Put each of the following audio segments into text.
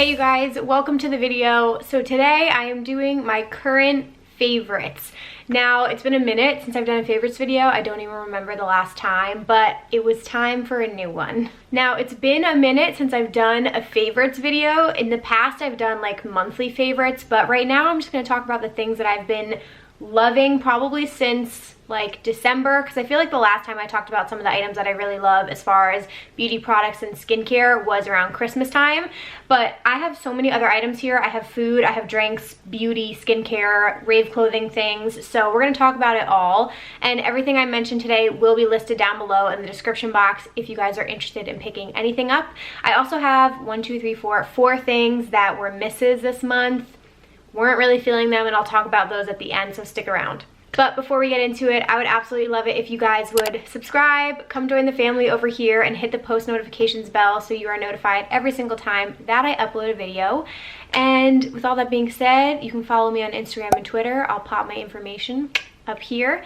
Hey you guys, welcome to the video. So today I am doing my current favorites. Now, it's been a minute since I've done a favorites video. I don't even remember the last time, but it was time for a new one. Now, it's been a minute since I've done a favorites video. In the past, I've done like monthly favorites, but right now I'm just gonna talk about the things that I've been loving probably since like December, because I feel like the last time I talked about some of the items that I really love as far as beauty products and skincare was around Christmas time. But I have so many other items here. I have food, I have drinks, beauty, skincare, Rave clothing things. So we're going to talk about it all, and everything I mentioned today will be listed down below in the description box if you guys are interested in picking anything up. I also have four things that were misses this month. Weren't really feeling them, and I'll talk about those at the end, so stick around. But before we get into it, I would absolutely love it if you guys would subscribe, come join the family over here, and hit the post notifications bell so you are notified every single time that I upload a video. And with all that being said, you can follow me on Instagram and Twitter. I'll pop my information up here.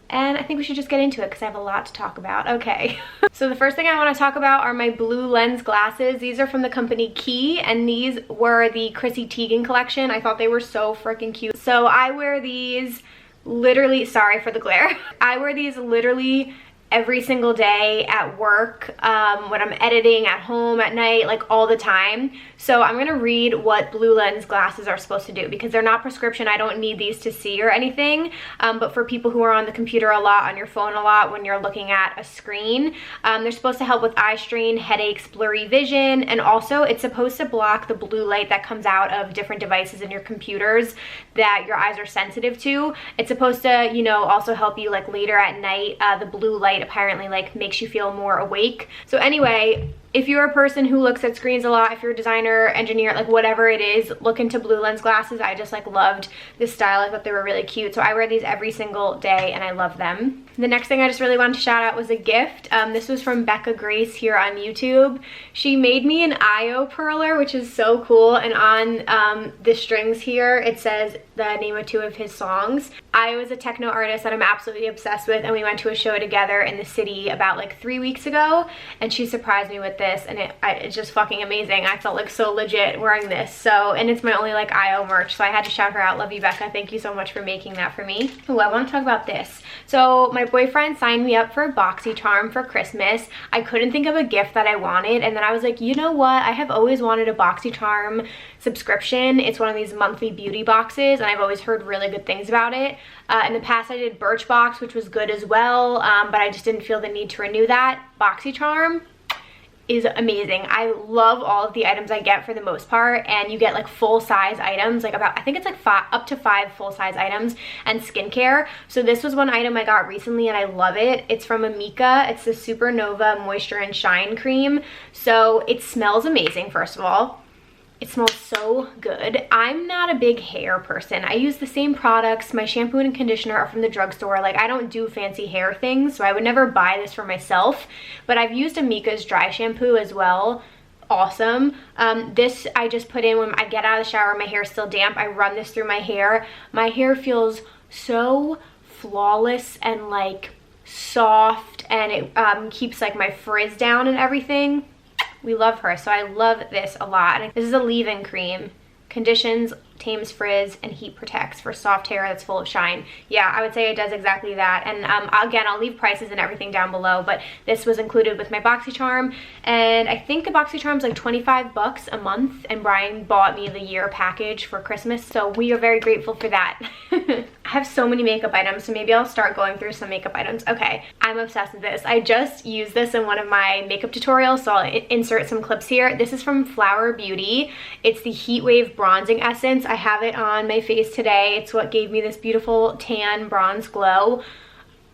And I think we should just get into it because I have a lot to talk about. Okay. So the first thing I want to talk about are my blue lens glasses. These are from the company Key, and these were the Chrissy Teigen collection. I thought they were so freaking cute. So I wear these literally, sorry for the glare. I wear these literally every single day at work, when I'm editing, at home, at night, like all the time. So I'm gonna read what blue lens glasses are supposed to do, because they're not prescription. I don't need these to see or anything, but for people who are on the computer a lot, on your phone a lot, when you're looking at a screen, they're supposed to help with eye strain, headaches, blurry vision, and also it's supposed to block the blue light that comes out of different devices in your computers that your eyes are sensitive to. It's supposed to, you know, also help you like later at night. The blue light apparently like makes you feel more awake. So anyway, if you're a person who looks at screens a lot, if you're a designer, engineer, like whatever it is, look into blue lens glasses. I just like loved this style. I thought they were really cute. So I wear these every single day and I love them. The next thing I just really wanted to shout out was a gift. This was from Becca Grace here on YouTube. She made me an IO perler, which is so cool. And on the strings here, it says the name of 2 of his songs. IO is a techno artist that I'm absolutely obsessed with, and we went to a show together in the city about like 3 weeks ago, and she surprised me with this, and it's just fucking amazing. I felt like so legit wearing this. So, and it's my only like IO merch, so I had to shout her out. Love you, Becca. Thank you so much for making that for me. Oh, I want to talk about this. So my boyfriend signed me up for a BoxyCharm for Christmas. I couldn't think of a gift that I wanted, and then I was like, you know what? I have always wanted a BoxyCharm subscription. It's one of these monthly beauty boxes, and I've always heard really good things about it. In the past I did Birchbox, which was good as well, but I just didn't feel the need to renew that. BoxyCharm is amazing. I love all of the items I get for the most part, and you get like full-size items, like about, I think it's like up to 5 full-size items, and skincare. So this was one item I got recently and I love it. It's from Mimicking. It's the Supernova Moisture and Shine Cream. So it smells amazing, first of all. It smells so good. I'm not a big hair person. I use the same products. My shampoo and conditioner are from the drugstore. Like, I don't do fancy hair things, so I would never buy this for myself. But I've used Amika's dry shampoo as well. Awesome. This I just put in when I get out of the shower, my hair is still damp. I run this through my hair. My hair feels so flawless and like soft, and it keeps like my frizz down and everything. We love her, so I love this a lot. And this is a leave-in cream. Conditions, tames frizz, and heat protects for soft hair that's full of shine. Yeah, I would say it does exactly that. And again, I'll leave prices and everything down below, but this was included with my BoxyCharm, and I think the BoxyCharm's like 25 bucks a month, and Brian bought me the year package for Christmas, so we are very grateful for that. I have so many makeup items, so maybe I'll start going through some makeup items. Okay, I'm obsessed with this. I just used this in one of my makeup tutorials, so I'll insert some clips here. This is from Flower Beauty. It's the Heat Wave Bronzing Essence. I have it on my face today. It's what gave me this beautiful tan bronze glow.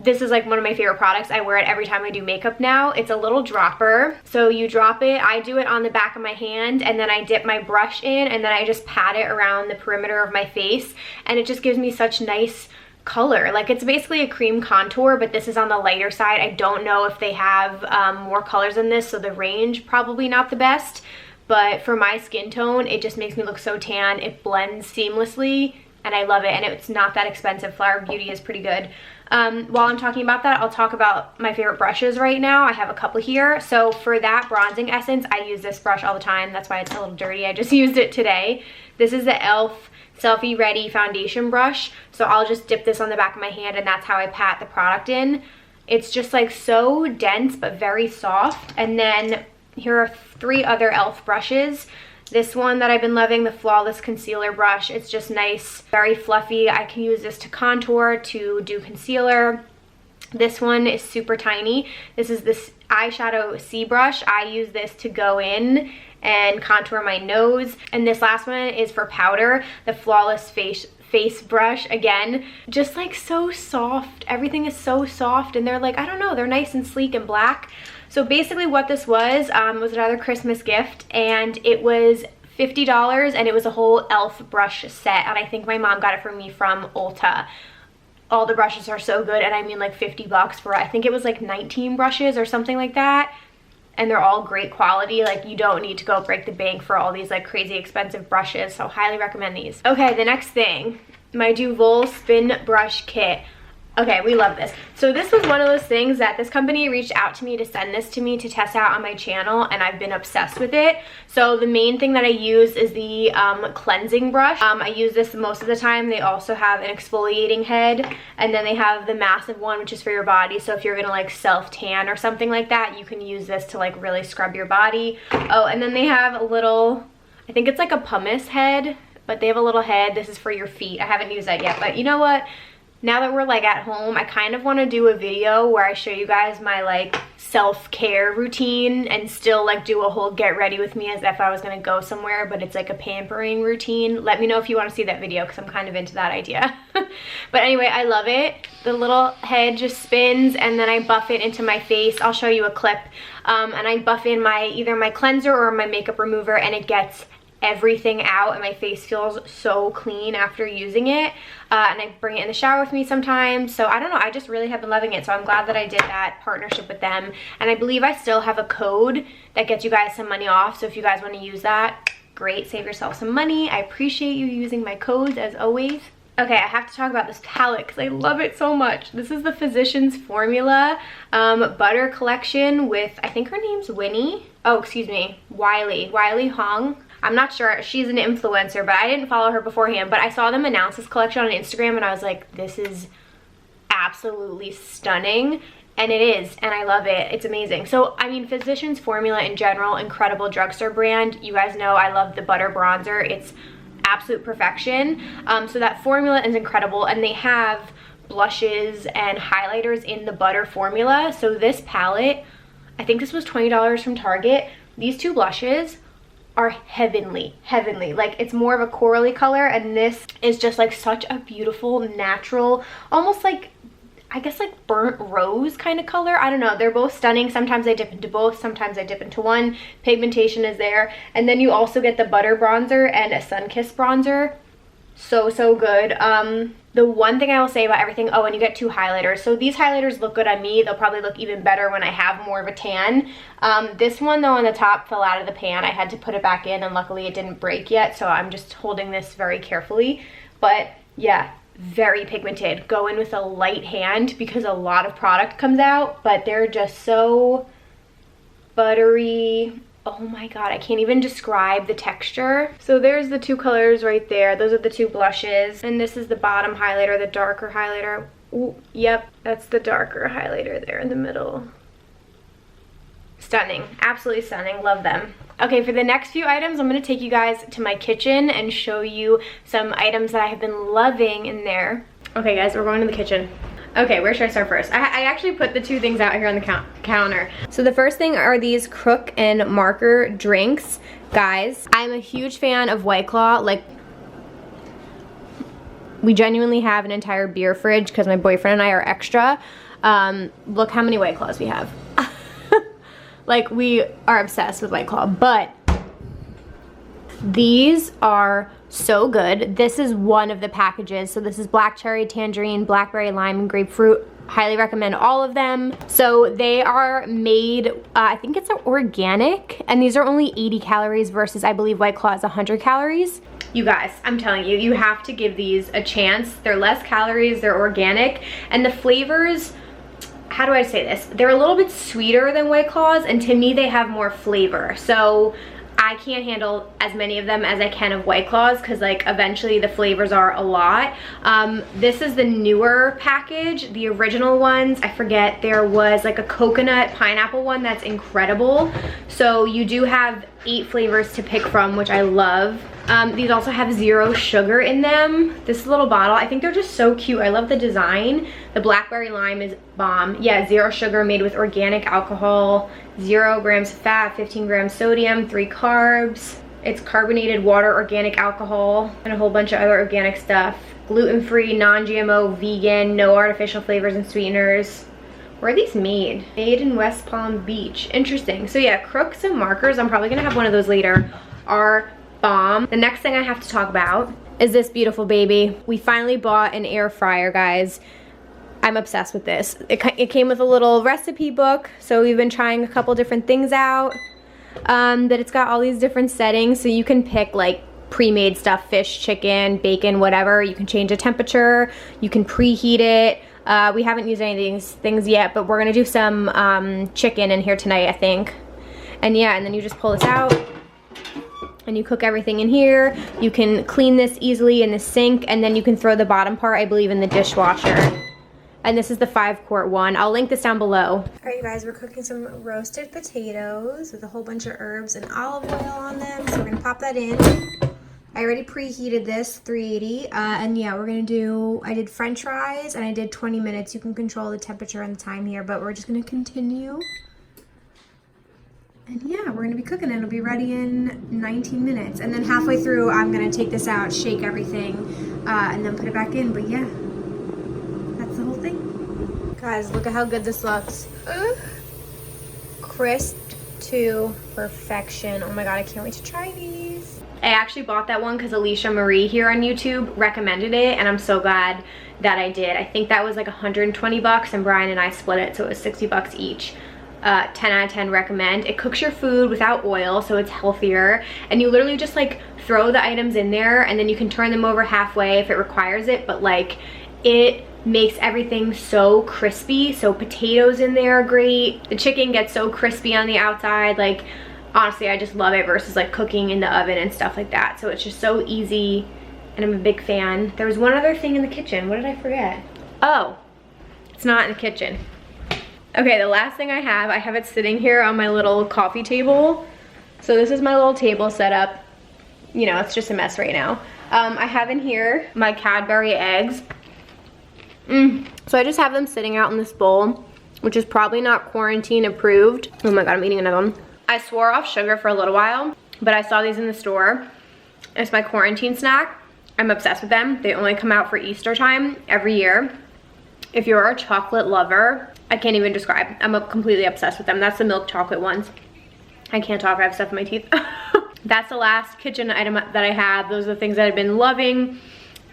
This is like one of my favorite products. I wear it every time I do makeup now. It's a little dropper. So you drop it. I do it on the back of my hand, and then I dip my brush in, and then I just pat it around the perimeter of my face, and it just gives me such nice color. Like, it's basically a cream contour, but this is on the lighter side. I don't know if they have more colors than this, so the range probably not the best. But for my skin tone, it just makes me look so tan. It blends seamlessly. and I love it, and it's not that expensive. Flower Beauty is pretty good. While I'm talking about that, I'll talk about my favorite brushes right now. I have a couple here. So for that bronzing essence, I use this brush all the time. That's why it's a little dirty. I just used it today. This is the e.l.f. Selfie Ready foundation brush. So I'll just dip this on the back of my hand, and that's how I pat the product in. It's just like so dense but very soft. And then here are 3 other e.l.f. brushes. This one that I've been loving, the Flawless Concealer Brush. It's just nice, very fluffy. I can use this to contour, to do concealer. This one is super tiny. This is this eyeshadow C brush. I use this to go in and contour my nose. And this last one is for powder, the Flawless Face brush. Again, just like so soft. Everything is so soft, and they're like, I don't know, they're nice and sleek and black. So basically what this was another Christmas gift, and it was $50, and it was a whole e.l.f. brush set, and I think my mom got it for me from Ulta. All the brushes are so good, and I mean like 50 bucks for, I think it was like 19 brushes or something like that, and they're all great quality. Like, you don't need to go break the bank for all these like crazy expensive brushes, so highly recommend these. Okay, the next thing, my Duval Spin Brush Kit. Okay, we love this. So this was one of those things that this company reached out to me to send this to me to test out on my channel, and I've been obsessed with it. So the main thing that I use is the cleansing brush. I use this most of the time. They also have an exfoliating head, and then they have the massive one, which is for your body. So if you're gonna like self-tan or something like that, you can use this to like really scrub your body. Oh, and then they have a little, I think it's like a pumice head, but they have a little head. This is for your feet. I haven't used that yet, but you know what? Now that we're like at home, I kind of want to do a video where I show you guys my like self-care routine, and still like do a whole get ready with me as if I was going to go somewhere, but it's like a pampering routine. Let me know if you want to see that video, because I'm kind of into that idea. But anyway, I love it. The little head just spins, and then I buff it into my face. I'll show you a clip. And I buff in either my cleanser or my makeup remover, and it gets everything out, and my face feels so clean after using it. And I bring it in the shower with me sometimes. So I don't know, I just really have been loving it. So I'm glad that I did that partnership with them, and I believe I still have a code that gets you guys some money off. So if you guys want to use that, great, save yourself some money. I appreciate you using my codes as always. Okay, I have to talk about this palette because I love it so much. This is the Physicians Formula Butter Collection with, I think her name's Winnie. Oh, excuse me, Wiley Hong. I'm not sure, she's an influencer, but I didn't follow her beforehand, but I saw them announce this collection on Instagram, and I was like, this is absolutely stunning. And it is, and I love it. It's amazing. So, I mean, Physicians Formula in general, incredible drugstore brand. You guys know I love the butter bronzer. It's absolute perfection. So that formula is incredible, and they have blushes and highlighters in the butter formula. So this palette, I think this was $20 from Target. These 2 blushes are heavenly. Like, it's more of a corally color, and this is just like such a beautiful, natural, almost like, I guess like burnt rose kind of color. I don't know, they're both stunning. Sometimes I dip into both, sometimes I dip into one. Pigmentation is there, and then you also get the butter bronzer and a sun-kissed bronzer. So good. The one thing I will say about everything, oh, and you get 2 highlighters. So these highlighters look good on me. They'll probably look even better when I have more of a tan. This one though on the top fell out of the pan. I had to put it back in, and luckily it didn't break yet, so I'm just holding this very carefully. But yeah, very pigmented. Go in with a light hand because a lot of product comes out, but they're just so buttery. Oh my god, I can't even describe the texture. So there's the 2 colors right there. Those are the 2 blushes. And this is the bottom highlighter, the darker highlighter. Ooh, yep, that's the darker highlighter there in the middle. Stunning, absolutely stunning, love them. Okay, for the next few items, I'm gonna take you guys to my kitchen and show you some items that I have been loving in there. Okay guys, we're going to the kitchen. Okay, where should I start first? I actually put the 2 things out here on the counter. So the first thing are these Crook and Marker drinks. Guys, I'm a huge fan of White Claw. Like, we genuinely have an entire beer fridge because my boyfriend and I are extra. Look how many White Claws we have. Like, we are obsessed with White Claw, but these are so good. This is one of the packages. So this is black cherry, tangerine, blackberry lime, and grapefruit. Highly recommend all of them. So they are made, I think it's organic, and these are only 80 calories versus I believe White Claw is 100 calories. You guys, I'm telling you, you have to give these a chance. They're less calories, they're organic, and the flavors, how do I say this? They're a little bit sweeter than White Claws, and to me they have more flavor. So I can't handle as many of them as I can of White Claws because like eventually the flavors are a lot. This is the newer package. The original ones, I forget, there was like a coconut pineapple one that's incredible. So you do have 8 flavors to pick from, which I love. These also have 0 sugar in them. This little bottle, I think they're just so cute. I love the design. The Blackberry Lime is bomb. Yeah, 0 sugar, made with organic alcohol, 0 grams of fat, 15 grams sodium, 3 carbs. It's carbonated water, organic alcohol, and a whole bunch of other organic stuff. Gluten-free, non-GMO, vegan, no artificial flavors and sweeteners. Where are these made? Made in West Palm Beach. Interesting. So yeah, crooks and markers, I'm probably gonna have one of those later, are bomb. The next thing I have to talk about is this beautiful baby. We finally bought an air fryer, guys. I'm obsessed with this. It came with a little recipe book, so we've been trying a couple different things out. That it's got all these different settings, so you can pick like pre-made stuff, fish, chicken, bacon, whatever. You can change the temperature, you can preheat it. We haven't used any of these things yet, but we're gonna do some chicken in here tonight, I think. And yeah, and then you just pull this out and you cook everything in here. You can clean this easily in the sink, and then you can throw the bottom part, I believe, in the dishwasher. And this is the 5-quart one. I'll link this down below. All right, you guys, we're cooking some roasted potatoes with a whole bunch of herbs and olive oil on them. So we're gonna pop that in. I already preheated this, 380. And yeah, we're gonna do, I did French fries and I did 20 minutes. You can control the temperature and the time here, but we're just gonna continue. And yeah, we're gonna be cooking it. It'll be ready in 19 minutes. And then halfway through, I'm gonna take this out, shake everything, and then put it back in. But yeah, that's the whole thing. Guys, look at how good this looks. Crisp to perfection. Oh my God, I can't wait to try these. I actually bought that one because Alicia Marie here on YouTube recommended it, and I'm so glad that I did. I think that was like 120 bucks, and Brian and I split it, so it was 60 bucks each. 10 out of 10 recommend. It cooks your food without oil, so it's healthier, and you literally just like throw the items in there, and then you can turn them over halfway if it requires it, but like it makes everything so crispy. So potatoes in there are great. The chicken gets so crispy on the outside. Like honestly, I just love it versus like cooking in the oven and stuff like that. So it's just so easy, and I'm a big fan. There was one other thing in the kitchen. What did I forget? Oh, it's not in the kitchen. Okay, the last thing I have it sitting here on my little coffee table. So this is my little table set up. You know, it's just a mess right now. I have in here my Cadbury eggs. So I just have them sitting out in this bowl, which is probably not quarantine approved. Oh my God, I'm eating another one. I swore off sugar for a little while, but I saw these in the store. It's my quarantine snack. I'm obsessed with them. They only come out for Easter time every year. If you're a chocolate lover, I can't even describe. I'm completely obsessed with them. That's the milk chocolate ones. I can't talk, I have stuff in my teeth. That's the last kitchen item that I have. Those are the things that I've been loving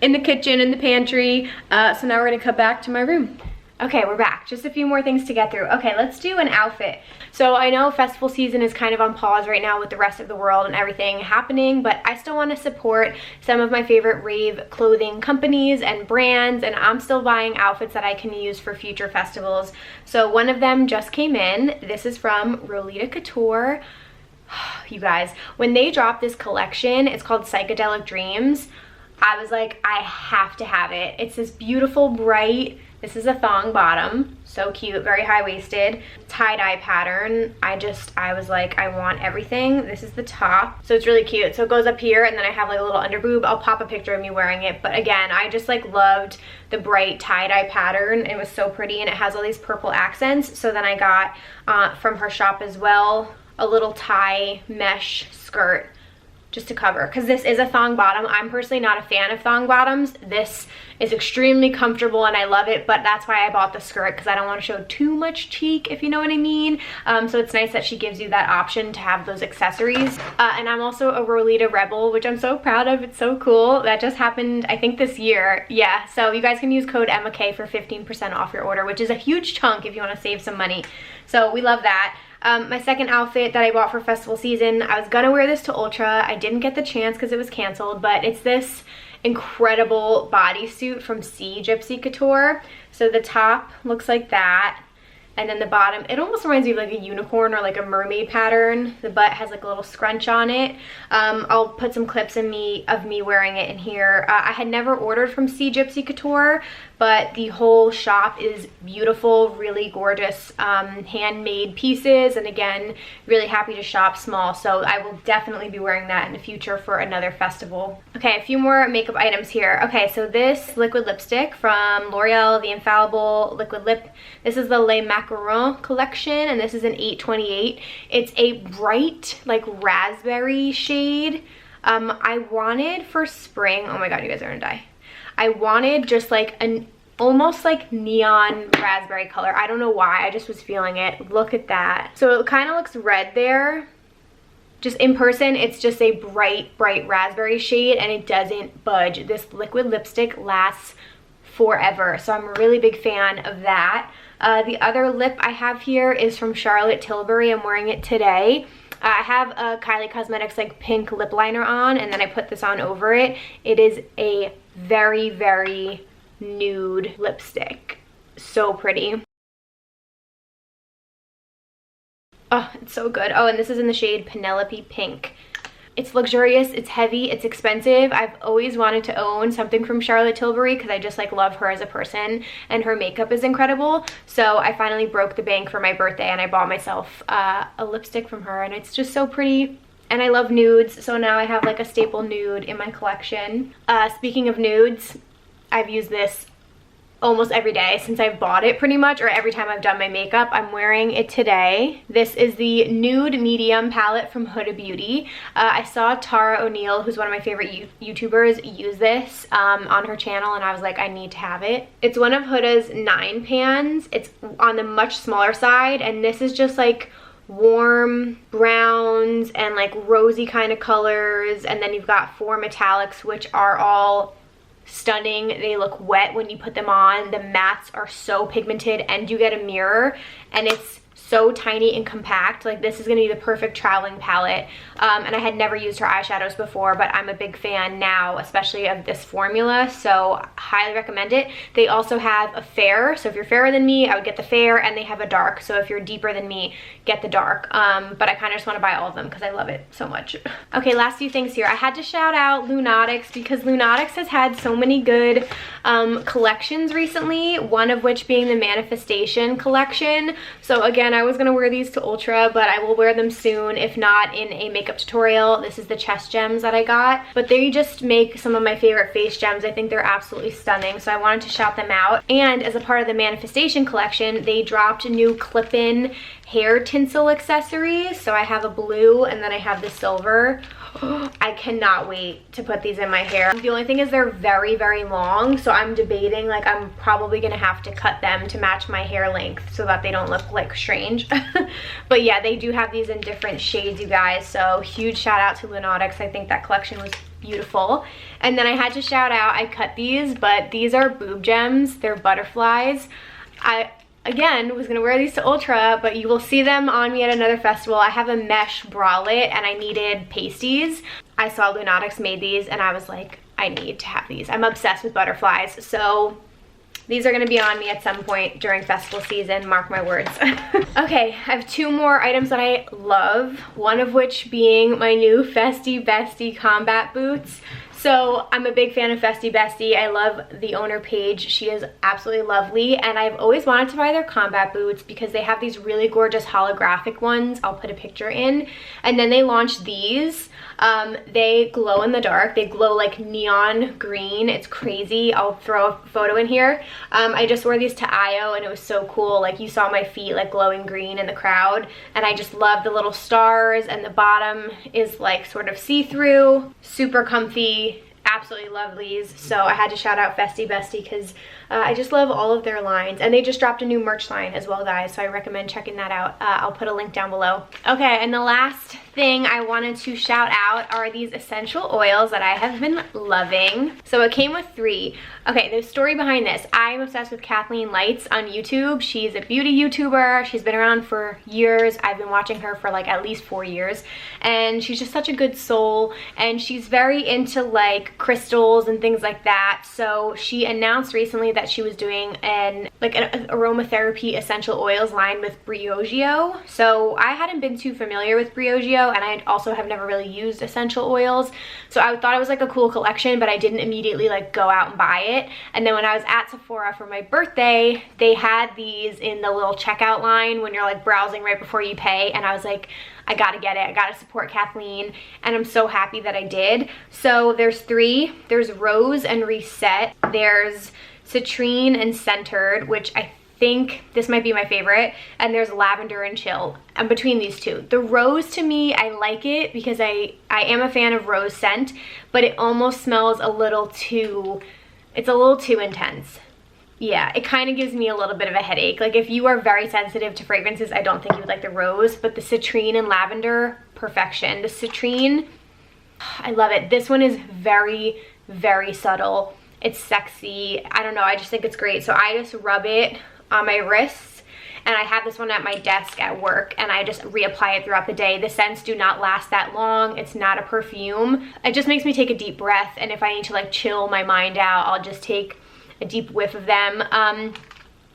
in the kitchen, in the pantry. So now we're gonna cut back to my room. Okay, we're back. Just a few more things to get through. Okay, let's do an outfit. So I know festival season is kind of on pause right now with the rest of the world and everything happening, but I still want to support some of my favorite Rave clothing companies and brands, and I'm still buying outfits that I can use for future festivals. So one of them just came in. This is from Rolita Couture. You guys, when they dropped this collection, it's called Psychedelic Dreams, I was like, I have to have it. It's this beautiful, bright, this is a thong bottom, so cute, very high-waisted, tie-dye pattern. I was like, I want everything. This is the top, so it's really cute. So it goes up here, and then I have like a little under boob. I'll pop a picture of me wearing it, but again, I just like loved the bright tie-dye pattern. It was so pretty, and it has all these purple accents. So then I got from her shop as well a little tie mesh skirt just to cover, because this is a thong bottom. I'm personally not a fan of thong bottoms. This is extremely comfortable and I love it, but that's why I bought the skirt, because I don't want to show too much cheek, if you know what I mean. So it's nice that she gives you that option to have those accessories. And I'm also a Rolita Rebel, which I'm so proud of. It's so cool. That just happened, I think, this year. Yeah, so you guys can use code EmmaK for 15% off your order, which is a huge chunk if you want to save some money. So we love that. My second outfit that I bought for festival season, I was gonna wear this to Ultra. I didn't get the chance because it was canceled, but it's this incredible bodysuit from C Gypsy Couture. So the top looks like that. And then the bottom, it almost reminds me of like a unicorn or like a mermaid pattern. The butt has like a little scrunch on it. I'll put some clips of me wearing it in here. I had never ordered from C Gypsy Couture, but the whole shop is beautiful, really gorgeous handmade pieces. And again, really happy to shop small. So I will definitely be wearing that in the future for another festival. Okay, a few more makeup items here. Okay, so this liquid lipstick from L'Oreal, the Infallible Liquid Lip. This is the Le Macaron collection, and this is an 828. It's a bright, like raspberry shade. I wanted for spring, oh my god, you guys are gonna die. I wanted just like an almost like neon raspberry color. I don't know why, I just was feeling it. Look at that. So it kind of looks red there. Just in person, it's just a bright raspberry shade, and it doesn't budge. This liquid lipstick lasts forever, so I'm a really big fan of that. The other lip I have here is from Charlotte Tilbury. I'm wearing it today. I have a Kylie Cosmetics like pink lip liner on, and then I put this on over it. It is a very nude lipstick. So pretty. Oh, it's so good. Oh, and this is in the shade Penelope Pink. It's luxurious, it's heavy, it's expensive. I've always wanted to own something from Charlotte Tilbury because I just like love her as a person, and her makeup is incredible. So I finally broke the bank for my birthday and I bought myself a lipstick from her, and it's just so pretty. And I love nudes, so now I have like a staple nude in my collection. Speaking of nudes, I've used this almost every day since I've bought it pretty much, or every time I've done my makeup. I'm wearing it today. This is the Nude Medium palette from Hooda Beauty. I saw Tara O'Neill, who's one of my favorite YouTubers, use this on her channel, and I was like, I need to have it. It's one of Hooda's 9 pans. It's on the much smaller side, and this is just like warm browns and like rosy kind of colors, and then you've got 4 metallics, which are all stunning. They look wet when you put them on. The mattes are so pigmented, and you get a mirror, and it's so tiny and compact. Like, this is gonna be the perfect traveling palette. And I had never used her eyeshadows before, but I'm a big fan now, especially of this formula, so highly recommend it. They also have a fair, so if you're fairer than me, I would get the fair, and they have a dark, so if you're deeper than me, get the dark. But I kind of just want to buy all of them because I love it so much. Okay, last few things here. I had to shout out Lunatics because Lunatics has had so many good collections recently, one of which being the Manifestation collection. So again, I was gonna wear these to Ultra, but I will wear them soon, if not in a makeup tutorial. This is the chest gems that I got, but they just make some of my favorite face gems. I think they're absolutely stunning, so I wanted to shout them out. And as a part of the Manifestation collection, they dropped new clip-in hair tinsel accessories. So I have a blue, and then I have the silver. I cannot wait to put these in my hair. The only thing is they're very long, so I'm debating, like, I'm probably gonna have to cut them to match my hair length so that they don't look like strange. But yeah, they do have these in different shades, you guys, so huge shout out to Lunatics. I think that collection was beautiful. And then I had to shout out, I cut these, but these are Boob Gems. They're butterflies. Again, was gonna wear these to Ultra, but you will see them on me at another festival. I have a mesh bralette, and I needed pasties. I saw Lunatics made these, and I was like, I need to have these. I'm obsessed with butterflies, so these are gonna be on me at some point during festival season, mark my words. Okay, I have 2 more items that I love, one of which being my new Feste Bestie combat boots. So I'm a big fan of Feste Bestie. I love the owner Paige. She is absolutely lovely, and I've always wanted to buy their combat boots because they have these really gorgeous holographic ones. I'll put a picture in. And then they launched these. They glow in the dark. They glow like neon green. It's crazy. I'll throw a photo in here. I just wore these to IO, and it was so cool. Like, you saw my feet like glowing green in the crowd, and I just love the little stars, and the bottom is like sort of see-through, super comfy. Absolutely love these, so I had to shout out Feste Bestie because I just love all of their lines, and they just dropped a new merch line as well, guys, so I recommend checking that out. I'll put a link down below. Okay, and the last thing I wanted to shout out are these essential oils that I have been loving. So it came with 3. Okay, the story behind this. I'm obsessed with Kathleen Lights on YouTube. She's a beauty YouTuber. She's been around for years. I've been watching her for like at least 4 years. And she's just such a good soul. And she's very into like crystals and things like that. So she announced recently that she was doing an aromatherapy essential oils line with Briogeo. So I hadn't been too familiar with Briogeo, and I also have never really used essential oils. So I thought it was like a cool collection, but I didn't immediately like go out and buy it. And then when I was at Sephora for my birthday, they had these in the little checkout line when you're like browsing right before you pay. And I was like, I gotta get it. I gotta support Kathleen. And I'm so happy that I did. So there's 3. There's Rose and Reset. There's Citrine and Centered, which I think this might be my favorite, and there's Lavender and Chill. I'm between these 2. The Rose, to me, I like it because I am a fan of rose scent, but it almost smells a little too, it's a little too intense. Yeah, it kind of gives me a little bit of a headache. Like if you are very sensitive to fragrances, I don't think you would like the Rose, but the Citrine and Lavender, perfection. The Citrine, I love it. This one is very, very subtle. It's sexy. I don't know, I just think it's great. So I just rub it on my wrists, and I have this one at my desk at work, and I just reapply it throughout the day. The scents do not last that long. It's not a perfume. It just makes me take a deep breath, and if I need to like chill my mind out, I'll just take a deep whiff of them.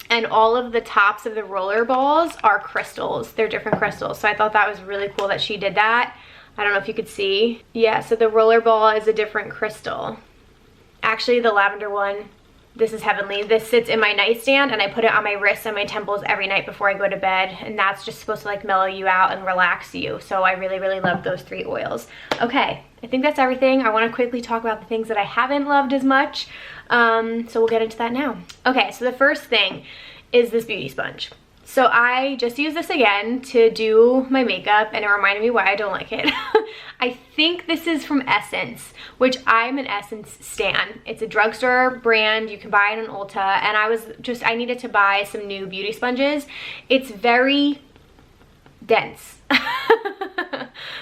And all of the tops of the roller balls are crystals. They're different crystals. So I thought that was really cool that she did that. I don't know if you could see. Yeah, so the roller ball is a different crystal. Actually, the lavender one, this is heavenly. This sits in my nightstand, and I put it on my wrists and my temples every night before I go to bed, and that's just supposed to like mellow you out and relax you. So I really, really love those 3 oils. Okay, I think that's everything. I want to quickly talk about the things that I haven't loved as much. So we'll get into that now. Okay, so the first thing is this beauty sponge. So I just used this again to do my makeup, and it reminded me why I don't like it. I think this is from Essence, which I'm an Essence stan. It's a drugstore brand. You can buy it on Ulta, and I needed to buy some new beauty sponges. It's very dense.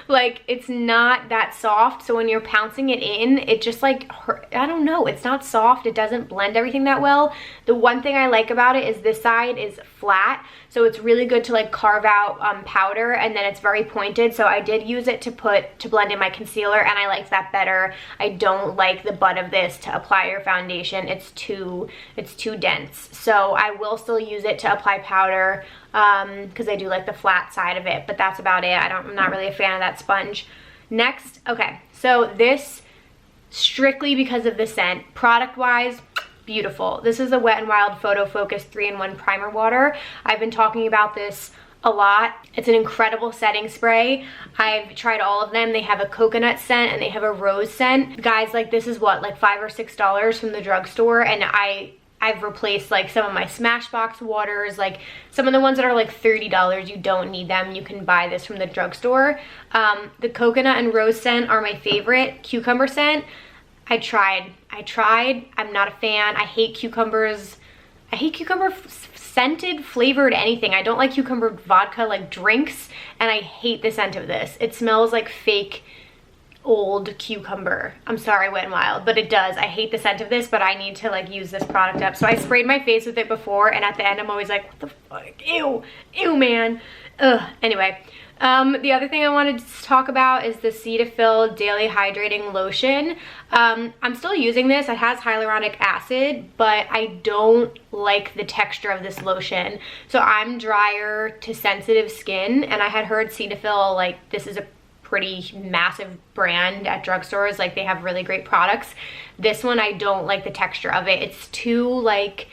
Like, it's not that soft, so when you're pouncing it in, it just like, I don't know, it's not soft. It doesn't blend everything that well. The one thing I like about it is this side is flat, so it's really good to like carve out powder, and then it's very pointed. So I did use it to blend in my concealer, and I liked that better. I don't like the butt of this to apply your foundation. It's too dense. So I will still use it to apply powder, because I do like the flat side of it, but that's about it. I'm not really a fan of that sponge. Next, okay, so this, strictly because of the scent, product wise, beautiful. This is a Wet n Wild Photo Focus 3-in-1 primer water. I've been talking about this a lot. It's an incredible setting spray. I've tried all of them. They have a coconut scent and they have a rose scent. Guys, like, this is what, like $5 or $6 from the drugstore, and I've replaced like some of my Smashbox waters, like some of the ones that are like $30. You don't need them. You can buy this from the drugstore. The coconut and rose scent are my favorite. Cucumber scent, I tried. I'm not a fan. I hate cucumbers. I hate cucumber scented flavored anything. I don't like cucumber vodka like drinks, and I hate the scent of this. It smells like fake old cucumber. I'm sorry, Wet n Wild, but it does. I hate the scent of this, but I need to like use this product up. So I sprayed my face with it before, and at the end I'm always like, what the fuck? Ew, man. Ugh. Anyway, the other thing I wanted to talk about is the Cetaphil Daily Hydrating Lotion. I'm still using this. It has hyaluronic acid, but I don't like the texture of this lotion. So I'm drier to sensitive skin, and I had heard Cetaphil, like, this is a pretty massive brand at drugstores. Like, they have really great products. This one, I don't like the texture of it. It's too, like,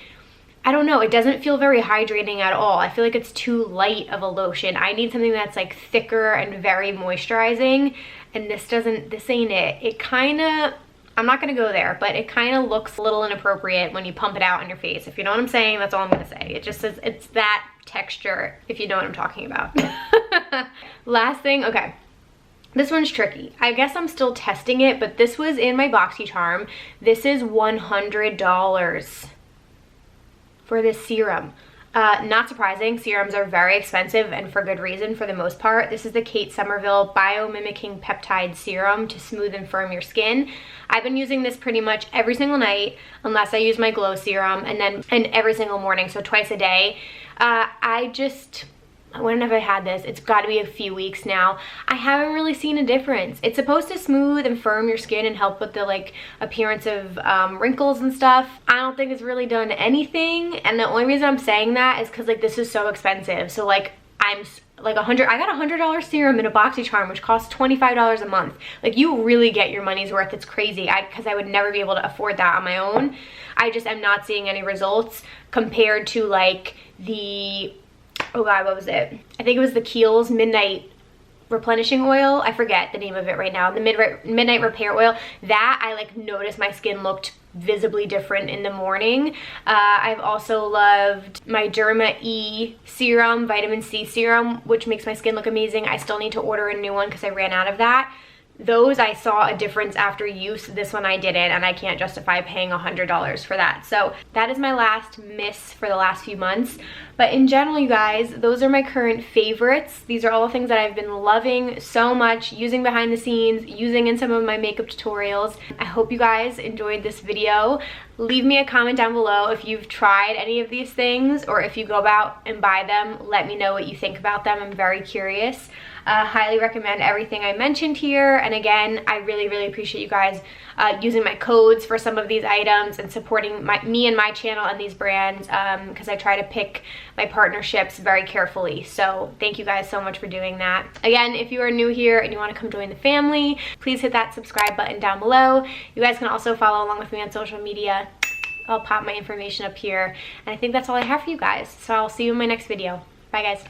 I don't know, it doesn't feel very hydrating at all. I feel like it's too light of a lotion. I need something that's like thicker and very moisturizing, and this ain't it. It kind of, I'm not gonna go there, but it kind of looks a little inappropriate when you pump it out on your face. If you know what I'm saying, that's all I'm gonna say. It just says, it's that texture, if you know what I'm talking about. Last thing, okay. This one's tricky. I guess I'm still testing it, but this was in my BoxyCharm. This is $100 for this serum. Not surprising, serums are very expensive and for good reason for the most part. This is the Somerville Mimicking Peptide Serum to smooth and firm your skin. I've been using this pretty much every single night unless I use my glow serum, and every single morning, so twice a day. When have I had this? It's got to be a few weeks now. I haven't really seen a difference. It's supposed to smooth and firm your skin and help with the like appearance of wrinkles and stuff. I don't think it's really done anything, and the only reason I'm saying that is because like this is so expensive. So like I got a $100 serum in a BoxyCharm, which costs $25 a month. Like you really get your money's worth. It's crazy because I would never be able to afford that on my own. I just am not seeing any results compared to like the, oh god, what was it? I think it was the Kiehl's Midnight Replenishing Oil. I forget the name of it right now. The Midnight Repair Oil. That I like noticed my skin looked visibly different in the morning. I've also loved my Derma E serum, vitamin C serum, which makes my skin look amazing. I still need to order a new one because I ran out of that. Those I saw a difference after use. This one I didn't, and I can't justify paying $100 for that. So that is my last miss for the last few months. But in general, you guys, those are my current favorites. These are all the things that I've been loving so much, using behind the scenes, using in some of my makeup tutorials. I hope you guys enjoyed this video. Leave me a comment down below if you've tried any of these things, or if you go out and buy them, let me know what you think about them. I'm very curious. Highly recommend everything I mentioned here, and again, I really appreciate you guys using my codes for some of these items and supporting me and my channel and these brands, because I try to pick my partnerships very carefully. So thank you guys so much for doing that. Again, if you are new here and you want to come join the family, please hit that subscribe button down below. You guys can also follow along with me on social media. I'll pop my information up here, and I think that's all I have for you guys. So I'll see you in my next video. Bye guys.